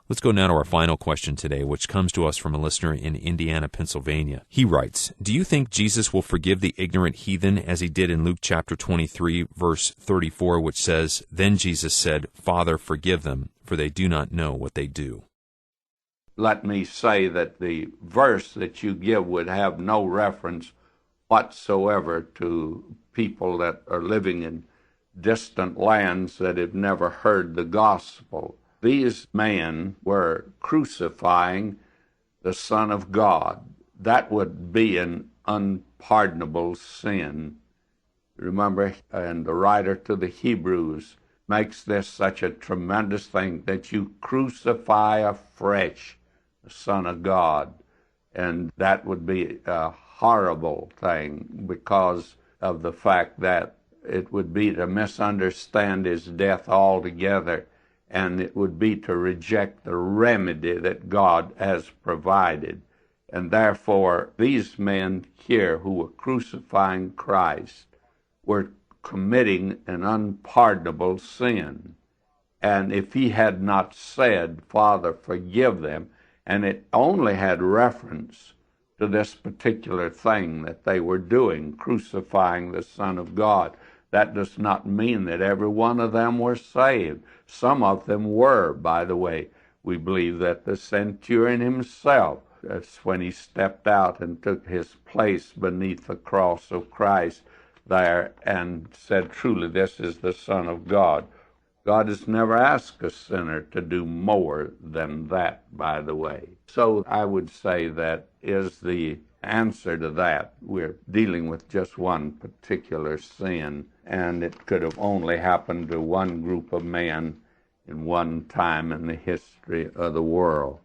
Let's go now to our final question today, which comes to us from a listener in Indiana, Pennsylvania. He writes, do you think Jesus will forgive the ignorant heathen as he did in Luke chapter 23, verse 34, which says, then Jesus said, Father, forgive them, for they do not know what they do? Let me say that the verse that you give would have no reference whatsoever to people that are living in distant lands that have never heard the gospel. These men were crucifying the Son of God. That would be an unpardonable sin. Remember, and the writer to the Hebrews makes this such a tremendous thing, that you crucify afresh the Son of God. And that would be a horrible thing because of the fact that it would be to misunderstand his death altogether, and it would be to reject the remedy that God has provided. And therefore, these men here who were crucifying Christ were committing an unpardonable sin. And if he had not said, Father, forgive them, and it only had reference to this particular thing that they were doing, crucifying the Son of God, that does not mean that every one of them were saved. Some of them were, by the way. We believe that the centurion himself, that's when he stepped out and took his place beneath the cross of Christ there and said, truly, this is the Son of God. God has never asked a sinner to do more than that, by the way. So I would say that is the answer to that. We're dealing with just one particular sin, and it could have only happened to one group of men in one time in the history of the world.